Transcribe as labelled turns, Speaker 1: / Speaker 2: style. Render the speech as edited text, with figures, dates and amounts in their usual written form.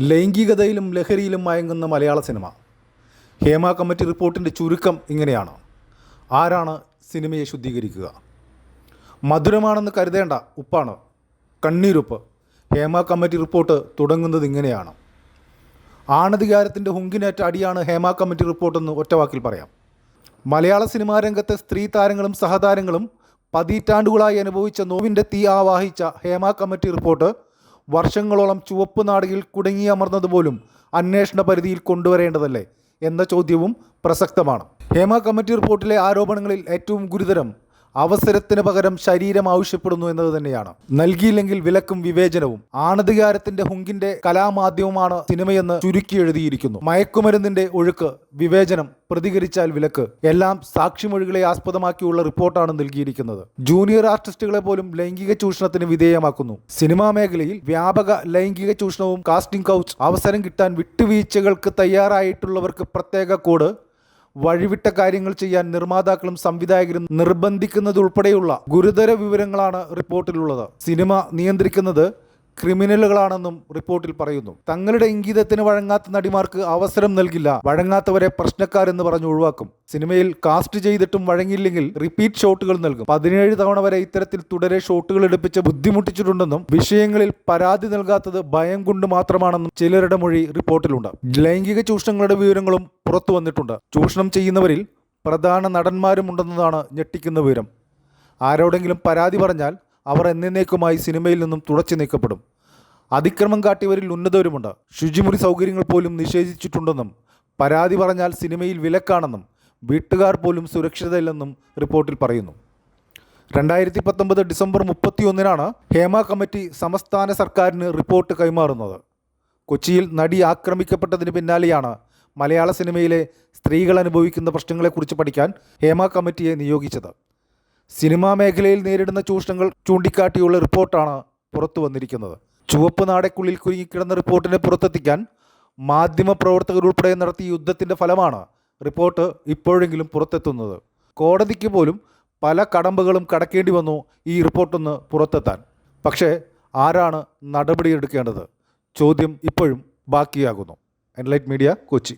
Speaker 1: ലൈംഗികതയിലും ലഹരിയിലും മയങ്ങുന്ന മലയാള cinema. Hema committee റിപ്പോർട്ടിൻ്റെ ചുരുക്കം ഇങ്ങനെയാണ്. ആരാണ് സിനിമയെ ശുദ്ധീകരിക്കുക? മധുരമാണെന്ന് കരുതേണ്ട ഉപ്പാണ് കണ്ണീരുപ്പ്. ഹേമ കമ്മിറ്റി റിപ്പോർട്ട് തുടങ്ങുന്നത് ഇങ്ങനെയാണ്. ആണധികാരത്തിൻ്റെ ഹുങ്കിനേറ്റ അടിയാണ് ഹേമ കമ്മിറ്റി റിപ്പോർട്ടെന്ന് ഒറ്റവാക്കിൽ പറയാം. മലയാള സിനിമാ രംഗത്തെ സ്ത്രീ താരങ്ങളും സഹതാരങ്ങളും പതിറ്റാണ്ടുകളായി അനുഭവിച്ച നോവിൻ്റെ തീ ആവാഹിച്ച ഹേമ കമ്മിറ്റി റിപ്പോർട്ട് വർഷങ്ങളോളം ചുവപ്പ് നാടകയിൽ കുടുങ്ങിയമർന്നതുപോലും അന്വേഷണ പരിധിയിൽ കൊണ്ടുവരേണ്ടതല്ലേ എന്ന ചോദ്യവും പ്രസക്തമാണ്. ഹേമ കമ്മിറ്റി റിപ്പോർട്ടിലെ ആരോപണങ്ങളിൽ ഏറ്റവും ഗുരുതരം അവസരത്തിന് പകരം ശരീരം ആവശ്യപ്പെടുന്നു എന്നത് തന്നെയാണ്. നൽകിയില്ലെങ്കിൽ വിലക്കും വിവേചനവും. ആണധികാരത്തിന്റെ ഹുങ്കിന്റെ കലാമാധ്യമമാണ് സിനിമയെന്ന് ചുരുക്കി എഴുതിയിരിക്കുന്നു. മയക്കുമരുന്നിന്റെ ഒഴുക്ക്, വിവേചനം, പ്രതികരിച്ചാൽ വിലക്ക് എല്ലാം സാക്ഷിമൊഴികളെ ആസ്പദമാക്കിയുള്ള റിപ്പോർട്ടാണ് നൽകിയിരിക്കുന്നത്. ജൂനിയർ ആർട്ടിസ്റ്റുകളെ പോലും ലൈംഗിക ചൂഷണത്തിന് വിധേയമാക്കുന്നു. സിനിമാ മേഖലയിൽ വ്യാപക ലൈംഗിക ചൂഷണവും കാസ്റ്റിംഗ് കൗച്ച്, അവസരം കിട്ടാൻ വിട്ടുവീഴ്ചകൾക്ക് തയ്യാറായിട്ടുള്ളവർക്ക് പ്രത്യേക കോഡ്, വഴിവിട്ട കാര്യങ്ങൾ ചെയ്യാൻ നിർമ്മാതാക്കളും സംവിധായകരും നിർബന്ധിക്കുന്നതുൾപ്പെടെയുള്ള ഗുരുതര വിവരങ്ങളാണ് റിപ്പോർട്ടിലുള്ളത്. സിനിമ നിയന്ത്രിക്കുന്നത് ക്രിമിനലുകളാണെന്നും റിപ്പോർട്ടിൽ പറയുന്നു. തങ്ങളുടെ ഇംഗിതത്തിന് വഴങ്ങാത്ത നടിമാർക്ക് അവസരം നൽകില്ല, വഴങ്ങാത്തവരെ പ്രശ്നക്കാരെന്ന് പറഞ്ഞ് ഒഴിവാക്കും. സിനിമയിൽ കാസ്റ്റ് ചെയ്തിട്ടും വഴങ്ങിയില്ലെങ്കിൽ റിപ്പീറ്റ് ഷോട്ടുകൾ നൽകും. 17 തവണ വരെ ഇത്തരത്തിൽ തുടരെ ഷോട്ടുകൾ എടുപ്പിച്ച് ബുദ്ധിമുട്ടിച്ചിട്ടുണ്ടെന്നും വിഷയങ്ങളിൽ പരാതി നൽകാത്തത് ഭയം കൊണ്ട് മാത്രമാണെന്നും ചിലരുടെ മൊഴി റിപ്പോർട്ടിലുണ്ട്. ലൈംഗിക ചൂഷണങ്ങളുടെ വിവരങ്ങളും പുറത്തു വന്നിട്ടുണ്ട്. ചൂഷണം ചെയ്യുന്നവരിൽ പ്രധാന നടന്മാരുമുണ്ടെന്നതാണ് ഞെട്ടിക്കുന്ന വിവരം. ആരോടെങ്കിലും പരാതി പറഞ്ഞാൽ അവർ എന്നേക്കുമായി സിനിമയിൽ നിന്നും തുടച്ചു നീക്കപ്പെടും. അതിക്രമം കാട്ടിയവരിൽ ഉന്നതരുമുണ്ട്. ശുചിമുറി സൗകര്യങ്ങൾ പോലും നിഷേധിച്ചിട്ടുണ്ടെന്നും പരാതി പറഞ്ഞാൽ സിനിമയിൽ വിലക്കാണെന്നും വീട്ടുകാർ പോലും സുരക്ഷിതരല്ലെന്നും റിപ്പോർട്ടിൽ പറയുന്നു. 2019 ഡിസംബർ 31 ഹേമ കമ്മിറ്റി സംസ്ഥാന സർക്കാരിന് റിപ്പോർട്ട് കൈമാറുന്നത്. കൊച്ചിയിൽ നടി ആക്രമിക്കപ്പെട്ടതിന് പിന്നാലെയാണ് മലയാള സിനിമയിലെ സ്ത്രീകൾ അനുഭവിക്കുന്ന പ്രശ്നങ്ങളെക്കുറിച്ച് പഠിക്കാൻ ഹേമ കമ്മിറ്റിയെ നിയോഗിച്ചത്. സിനിമാ മേഖലയിൽ നേരിടുന്ന ചൂഷണങ്ങൾ ചൂണ്ടിക്കാട്ടിയുള്ള റിപ്പോർട്ടാണ് പുറത്തു വന്നിരിക്കുന്നത്. ചുവപ്പ് നാടയ്ക്കുള്ളിൽ കുരുങ്ങിക്കിടന്ന റിപ്പോർട്ടിനെ പുറത്തെത്തിക്കാൻ മാധ്യമപ്രവർത്തകരുൾപ്പെടെ നടത്തിയ യുദ്ധത്തിൻ്റെ ഫലമാണ് റിപ്പോർട്ട് ഇപ്പോഴെങ്കിലും പുറത്തെത്തുന്നത്. കോടതിക്ക് പോലും പല കടമ്പകളും കടക്കേണ്ടി വന്നു ഈ റിപ്പോർട്ടൊന്ന് പുറത്തെത്താൻ. പക്ഷേ ആരാണ് നടപടിയെടുക്കേണ്ടത്? ചോദ്യം ഇപ്പോഴും ബാക്കിയാകുന്നു. Enlight media, Kochi.